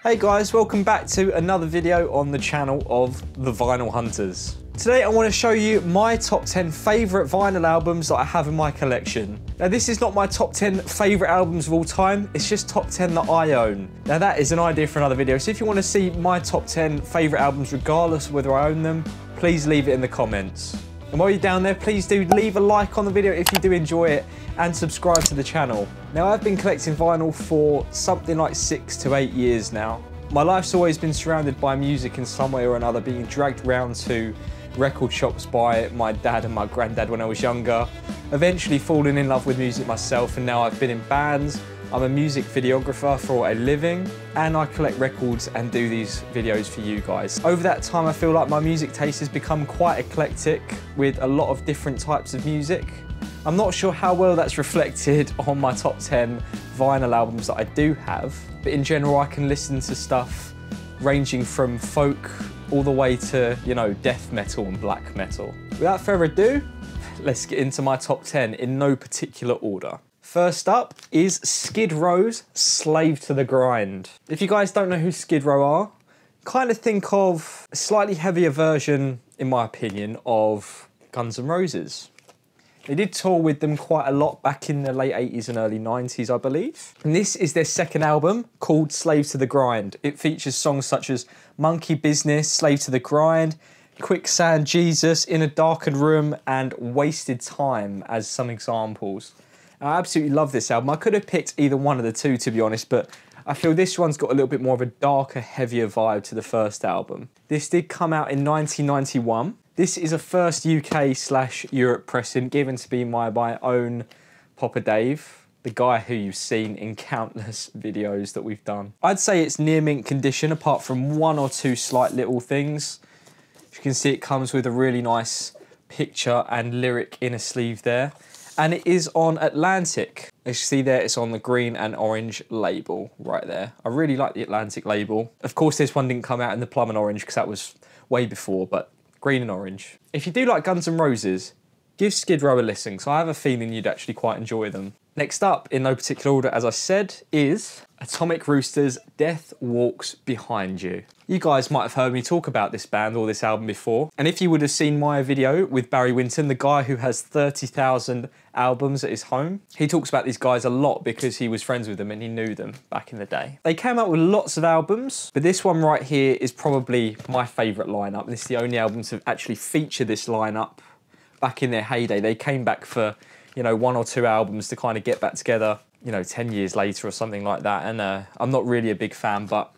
Hey guys, welcome back to another video on the channel of The Vinyl Hunters. Today I want to show you my top 10 favourite vinyl albums that I have in my collection. Now this is not my top 10 favourite albums of all time, it's just top 10 that I own. Now that is an idea for another video, so if you want to see my top 10 favourite albums regardless of whether I own them, please leave it in the comments. And while you're down there, please do leave a like on the video if you do enjoy it and subscribe to the channel. Now I've been collecting vinyl for something like 6 to 8 years now. My life's always been surrounded by music in some way or another, being dragged around to record shops by my dad and my granddad when I was younger. Eventually falling in love with music myself, and now I've been in bands. I'm a music videographer for a living, and I collect records and do these videos for you guys. Over that time, I feel like my music taste has become quite eclectic with a lot of different types of music. I'm not sure how well that's reflected on my top 10 vinyl albums that I do have, but in general, I can listen to stuff ranging from folk all the way to, you know, death metal and black metal. Without further ado, let's get into my top 10 in no particular order. First up is Skid Row's Slave to the Grind. If you guys don't know who Skid Row are, kind of think of a slightly heavier version, in my opinion, of Guns N' Roses. They did tour with them quite a lot back in the late 80s and early 90s, I believe. And this is their second album called Slave to the Grind. It features songs such as Monkey Business, Slave to the Grind, Quicksand Jesus, In a Darkened Room, and Wasted Time as some examples. I absolutely love this album. I could have picked either one of the two, to be honest, but I feel this one's got a little bit more of a darker, heavier vibe to the first album. This did come out in 1991. This is a first UK/Europe pressing given to me by my own Poppa Dave, the guy who you've seen in countless videos that we've done. I'd say it's near mint condition, apart from one or two slight little things. As you can see, it comes with a really nice picture and lyric inner sleeve there. And it is on Atlantic. As you see there, it's on the green and orange label right there. I really like the Atlantic label. Of course, this one didn't come out in the plum and orange because that was way before, but green and orange. If you do like Guns N' Roses, give Skid Row a listen, because I have a feeling you'd actually quite enjoy them. Next up, in no particular order, as I said, is Atomic Rooster's Death Walks Behind You. You guys might have heard me talk about this band or this album before, and if you would have seen my video with Barry Winton, the guy who has 30,000 albums at his home, he talks about these guys a lot because he was friends with them and he knew them back in the day. They came out with lots of albums, but this one right here is probably my favourite lineup, and it's the only album to actually feature this lineup back in their heyday. They came back for, you know, one or two albums to kind of get back together, you know, 10 years later or something like that. And I'm not really a big fan, but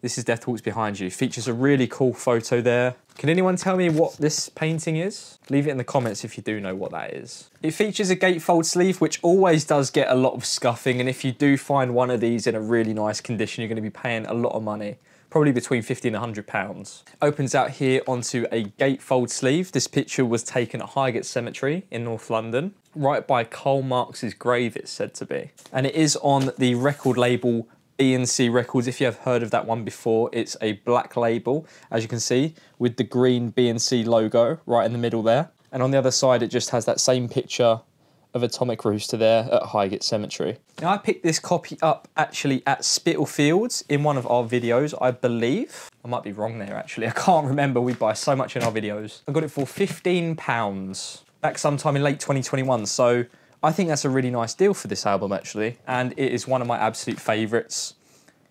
this is Death Walks Behind You. Features a really cool photo there. Can anyone tell me what this painting is? Leave it in the comments if you do know what that is. It features a gatefold sleeve, which always does get a lot of scuffing. And if you do find one of these in a really nice condition, you're going to be paying a lot of money. Probably between £50 and £100. Opens out here onto a gatefold sleeve. This picture was taken at Highgate Cemetery in North London, right by Karl Marx's grave, it's said to be. And it is on the record label B&C Records. If you have heard of that one before, it's a black label, as you can see, with the green B&C logo right in the middle there. And on the other side, it just has that same picture of Atomic Rooster there at Highgate Cemetery. Now, I picked this copy up actually at Spitalfields in one of our videos, I believe. I might be wrong there, actually. I can't remember. We buy so much in our videos. I got it for £15 back sometime in late 2021. So I think that's a really nice deal for this album, actually. And it is one of my absolute favourites.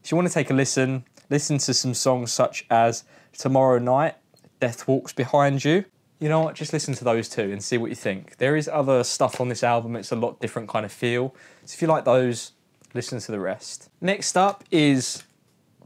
If you want to take a listen to some songs such as Tomorrow Night, Death Walks Behind You. You know what, just listen to those two and see what you think. There is other stuff on this album, it's a lot different kind of feel. So if you like those, listen to the rest. Next up is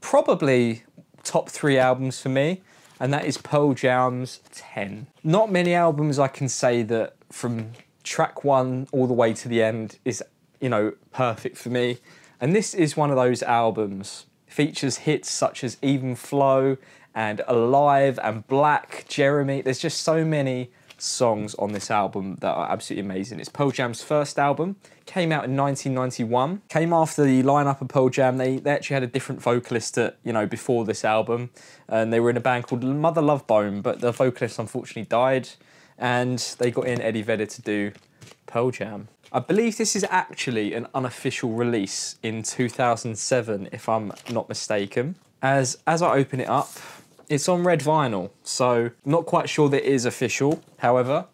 probably top 3 albums for me, and that is Pearl Jam's 10. Not many albums I can say that from track 1 all the way to the end is, you know, perfect for me. And this is one of those albums. It features hits such as Even Flow and Alive and Black, Jeremy. There's just so many songs on this album that are absolutely amazing. It's Pearl Jam's first album, came out in 1991. Came after the lineup of Pearl Jam. They actually had a different vocalist before this album, and they were in a band called Mother Love Bone, but the vocalist unfortunately died, and they got in Eddie Vedder to do Pearl Jam. I believe this is actually an unofficial release in 2007, if I'm not mistaken. As I open it up, it's on red vinyl, so not quite sure that it is official. However,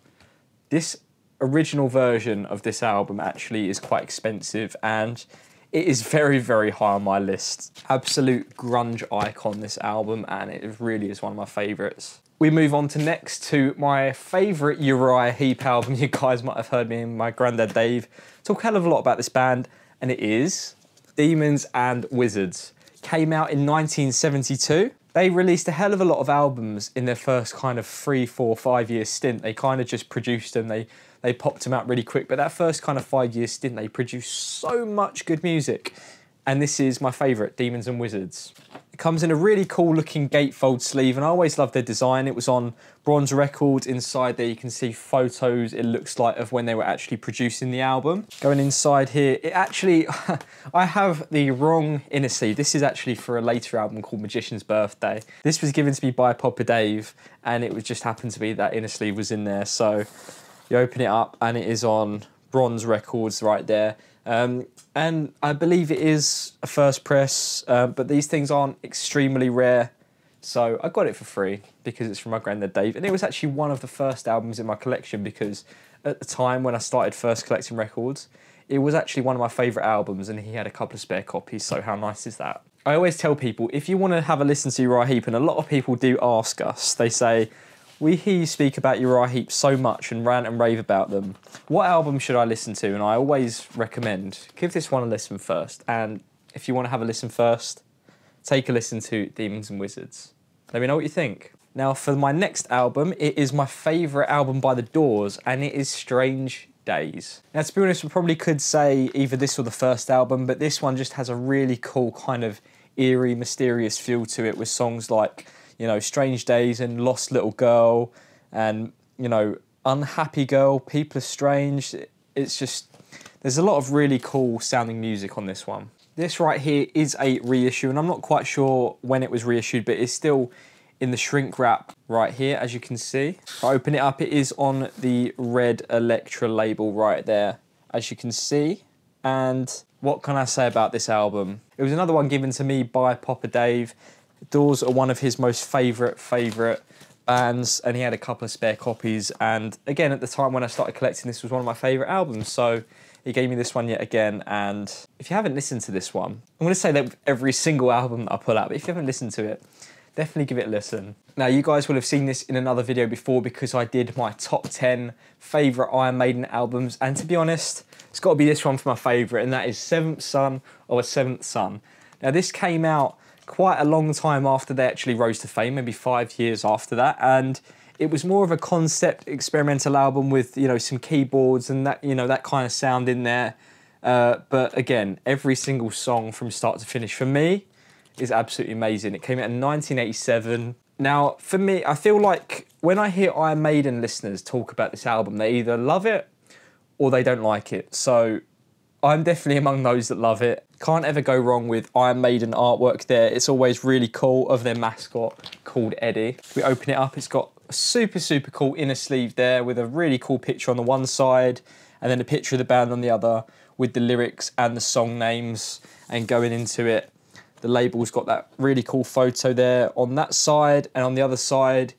this original version of this album actually is quite expensive, and it is very, very high on my list. Absolute grunge icon, this album, and it really is one of my favourites. We move on to next to my favourite Uriah Heep album. You guys might have heard me and my granddad Dave talk a hell of a lot about this band, and it is Demons and Wizards. Came out in 1972. They released a hell of a lot of albums in their first kind of 3, 4, 5 year stint. They kind of just produced them. They popped them out really quick. But that first kind of 5 year stint, they produced so much good music. And this is my favourite, Demons and Wizards. It comes in a really cool looking gatefold sleeve, and I always loved their design. It was on bronze records. Inside there you can see photos, it looks like, of when they were actually producing the album. Going inside here, it actually, I have the wrong inner sleeve. This is actually for a later album called Magician's Birthday. This was given to me by Poppa Dave, and it was just happened to be that inner sleeve was in there. So you open it up and it is on bronze records right there. And I believe it is a first press, but these things aren't extremely rare. So I got it for free because it's from my granddad Dave. And it was actually one of the first albums in my collection because at the time when I started first collecting records, it was actually one of my favourite albums, and he had a couple of spare copies, so how nice is that? I always tell people, if you want to have a listen to Uriah Heep, and a lot of people do ask us, they say, we hear you speak about Uriah Heep so much and rant and rave about them. What album should I listen to? And I always recommend, give this one a listen first. And if you want to have a listen first, take a listen to Demons and Wizards. Let me know what you think. Now for my next album, it is my favourite album by The Doors, and it is Strange Days. Now to be honest, we probably could say either this or the first album, but this one just has a really cool kind of eerie, mysterious feel to it with songs like, you know, Strange Days and Lost Little Girl and, you know, Unhappy Girl, People Are Strange. It's just, there's a lot of really cool sounding music on this one. This right here is a reissue, and I'm not quite sure when it was reissued, but it's still in the shrink wrap right here, as you can see. If I open it up, it is on the red Elektra label right there, as you can see. And what can I say about this album? It was another one given to me by Poppa Dave. Doors are one of his most favourite bands, and he had a couple of spare copies, and again at the time when I started collecting, this was one of my favourite albums, so he gave me this one yet again. And if you haven't listened to this one, I'm going to say that with every single album that I pull out, but if you haven't listened to it, definitely give it a listen. Now you guys will have seen this in another video before because I did my top 10 favourite Iron Maiden albums, and to be honest, it's got to be this one for my favourite, and that is Seventh Son of a Seventh Son. Now this came out quite a long time after they actually rose to fame, maybe 5 years after that, and it was more of a concept experimental album with, you know, some keyboards and that, you know, that kind of sound in there. But again, every single song from start to finish for me is absolutely amazing. It came out in 1987. Now, for me, I feel like when I hear Iron Maiden listeners talk about this album, they either love it or they don't like it. So I'm definitely among those that love it. Can't ever go wrong with Iron Maiden artwork there. It's always really cool, of their mascot called Eddie. We open it up, it's got a super cool inner sleeve there with a really cool picture on the one side and then a picture of the band on the other with the lyrics and the song names. And going into it, the label's got that really cool photo there on that side, and on the other side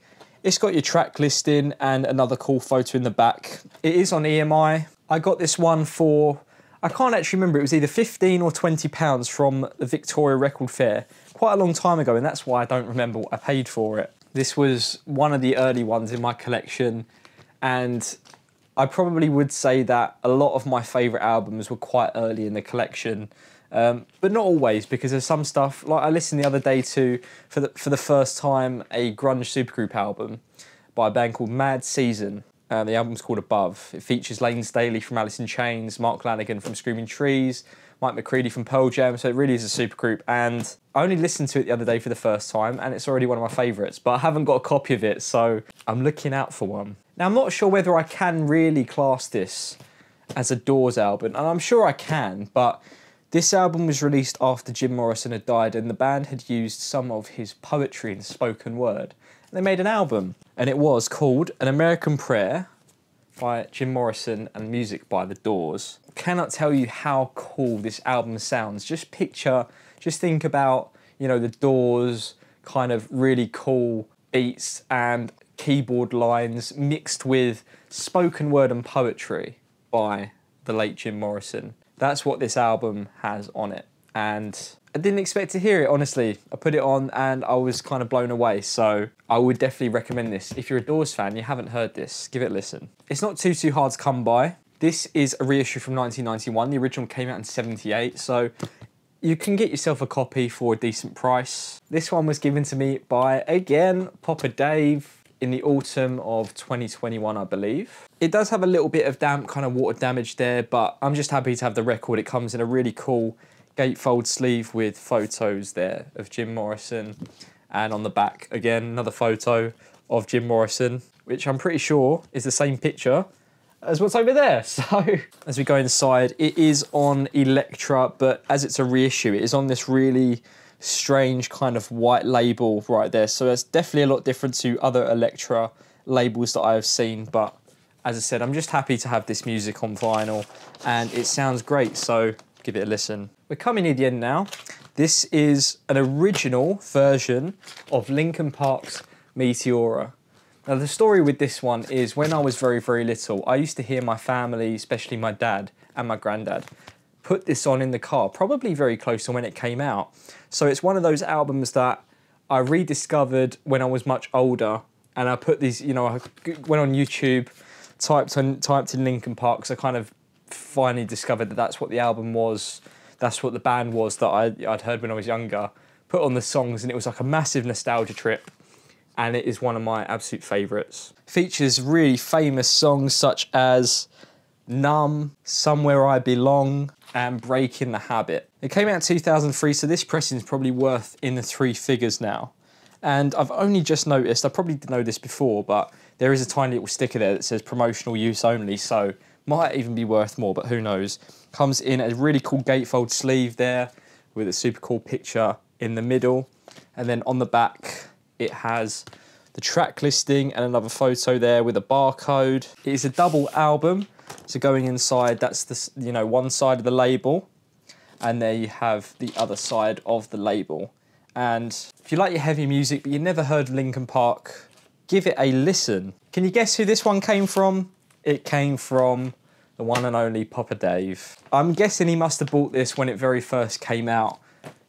it's got your track listing and another cool photo in the back. It is on EMI. I got this one for, I can't actually remember, it was either 15 or 20 pounds from the Victoria Record Fair quite a long time ago, and that's why I don't remember what I paid for it. This was one of the early ones in my collection, and I probably would say that a lot of my favourite albums were quite early in the collection, but not always, because there's some stuff, like I listened the other day to, for the first time, a grunge supergroup album by a band called Mad Season. The album's called Above. It features Lane Staley from Alice in Chains, Mark Lanegan from Screaming Trees, Mike McCready from Pearl Jam, so it really is a supergroup. And I only listened to it the other day for the first time, and it's already one of my favourites, but I haven't got a copy of it, so I'm looking out for one. Now, I'm not sure whether I can really class this as a Doors album, and I'm sure I can, but this album was released after Jim Morrison had died, and the band had used some of his poetry and spoken word. They made an album, and it was called An American Prayer by Jim Morrison and music by The Doors. Cannot tell you how cool this album sounds. Just think about, you know, The Doors, kind of really cool beats and keyboard lines mixed with spoken word and poetry by the late Jim Morrison. That's what this album has on it. And I didn't expect to hear it, honestly. I put it on and I was kind of blown away. So I would definitely recommend this. If you're a Doors fan and you haven't heard this, give it a listen. It's not too hard to come by. This is a reissue from 1991. The original came out in 78. So you can get yourself a copy for a decent price. This one was given to me by, again, Poppa Dave in the autumn of 2021, I believe. It does have a little bit of damp, kind of water damage there, but I'm just happy to have the record. It comes in a really cool gatefold sleeve with photos there of Jim Morrison, and on the back again another photo of Jim Morrison, which I'm pretty sure is the same picture as what's over there. So as we go inside, it is on Elektra, but as it's a reissue, it is on this really strange kind of white label right there. So it's definitely a lot different to other Elektra labels that I have seen, but as I said, I'm just happy to have this music on vinyl and it sounds great, so give it a listen. We're coming near the end now. This is an original version of Linkin Park's Meteora. Now the story with this one is when I was very, very little, I used to hear my family, especially my dad and my granddad, put this on in the car, probably very close to when it came out. So it's one of those albums that I rediscovered when I was much older, and I put these, you know, I went on YouTube, typed in Linkin Park, so I kind of finally discovered that that's what the album was, that's what the band was that I'd heard when I was younger, put on the songs, and it was like a massive nostalgia trip, and it is one of my absolute favourites. Features really famous songs such as Numb, Somewhere I Belong, and Breaking the Habit. It came out in 2003, so this pressing is probably worth in the 3 figures now. And I've only just noticed, I probably didn't know this before, but there is a tiny little sticker there that says promotional use only, so might even be worth more, but who knows. Comes in a really cool gatefold sleeve there with a super cool picture in the middle. And then on the back, it has the track listing and another photo there with a barcode. It is a double album. So going inside, that's the, you know, one side of the label, and there you have the other side of the label. And if you like your heavy music but you never heard Linkin Park, give it a listen. Can you guess who this one came from? It came from the one and only Poppa Dave. I'm guessing he must have bought this when it very first came out.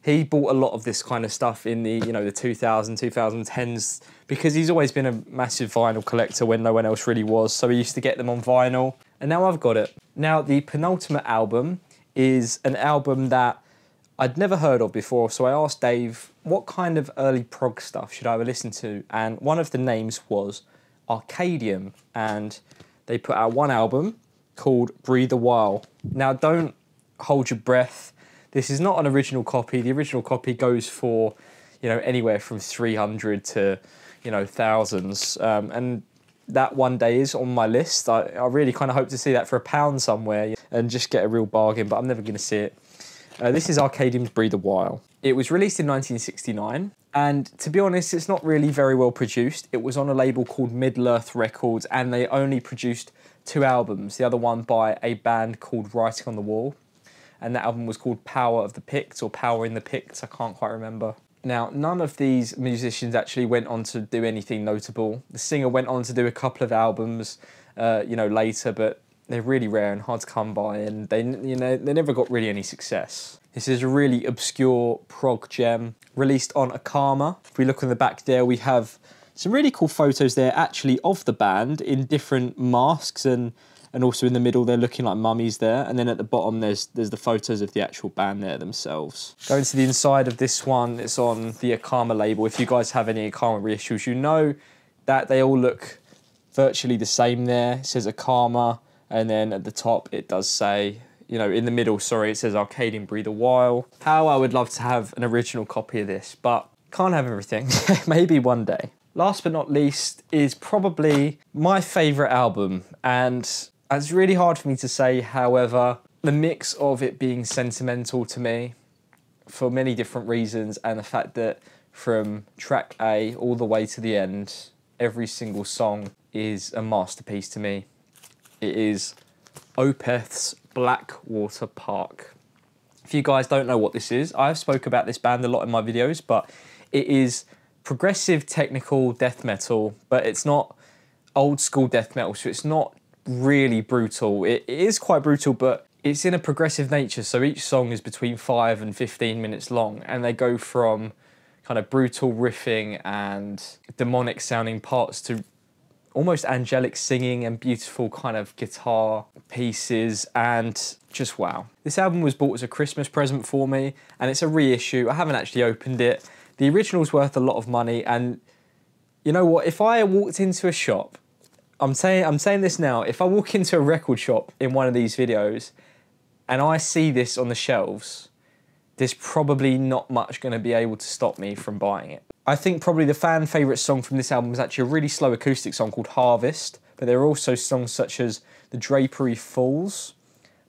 He bought a lot of this kind of stuff in the, you know, the 2010s, because he's always been a massive vinyl collector when no one else really was, so he used to get them on vinyl, and now I've got it. Now, the penultimate album is an album that I'd never heard of before, so I asked Dave, what kind of early prog stuff should I ever listen to? And one of the names was Arcadium, and they put out one album called Breathe a While. Now, don't hold your breath. This is not an original copy. The original copy goes for, you know, anywhere from 300 to, you know, thousands. And that one day is on my list. I really kind of hope to see that for £1 somewhere and just get a real bargain, but I'm never going to see it. This is Arcadium's Breathe a While. It was released in 1969, and to be honest, it's not really very well produced. It was on a label called Middle-earth Records, and they only produced 2 albums. The other one by a band called Writing on the Wall, and that album was called Power of the Picts, or Power in the Picts, I can't quite remember. Now, none of these musicians actually went on to do anything notable. The singer went on to do a couple of albums, you know, later, but they're really rare and hard to come by, and they never got really any success. This is a really obscure prog gem, released on Akama. If we look on the back there, we have some really cool photos there, actually, of the band in different masks, and also in the middle, they're looking like mummies there. And then at the bottom, there's the photos of the actual band there themselves. Going to the inside of this one, it's on the Akama label. If you guys have any Akama reissues, you know that they all look virtually the same there. It says Akama. And then at the top, it does say, you know, in the middle, sorry, it says Arcadium Breathe a While. How I would love to have an original copy of this, but can't have everything. Maybe one day. Last but not least is probably my favourite album. And it's really hard for me to say, however, the mix of it being sentimental to me for many different reasons, and the fact that from track A all the way to the end, every single song is a masterpiece to me. It is Opeth's Blackwater Park. If you guys don't know what this is, I've spoke about this band a lot in my videos, but it is progressive technical death metal, but it's not old school death metal, so it's not really brutal. It is quite brutal, but it's in a progressive nature, so each song is between 5 and 15 minutes long, and they go from kind of brutal riffing and demonic sounding parts to almost angelic singing and beautiful kind of guitar pieces, and just wow. This album was bought as a Christmas present for me, and it's a reissue. I haven't actually opened it. The original's worth a lot of money, and you know what? If I walked into a shop, I'm saying this now, if I walk into a record shop in one of these videos and I see this on the shelves, there's probably not much going to be able to stop me from buying it. I think probably the fan favourite song from this album is actually a really slow acoustic song called Harvest, but there are also songs such as The Drapery Falls,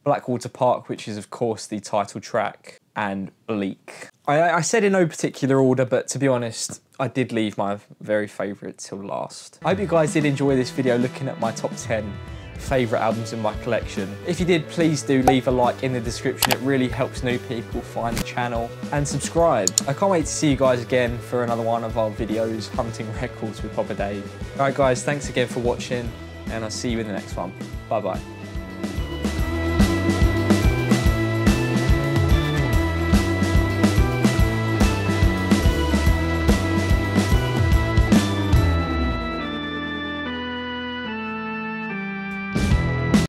Blackwater Park, which is of course the title track, and Bleak. I said in no particular order, but to be honest, I did leave my very favourite till last. I hope you guys did enjoy this video looking at my top 10 favourite albums in my collection. If you did, please do leave a like in the description. It really helps new people find the channel, and subscribe. I can't wait to see you guys again for another one of our videos, Hunting Records with Poppa Dave. Alright guys, thanks again for watching, and I'll see you in the next one. Bye bye.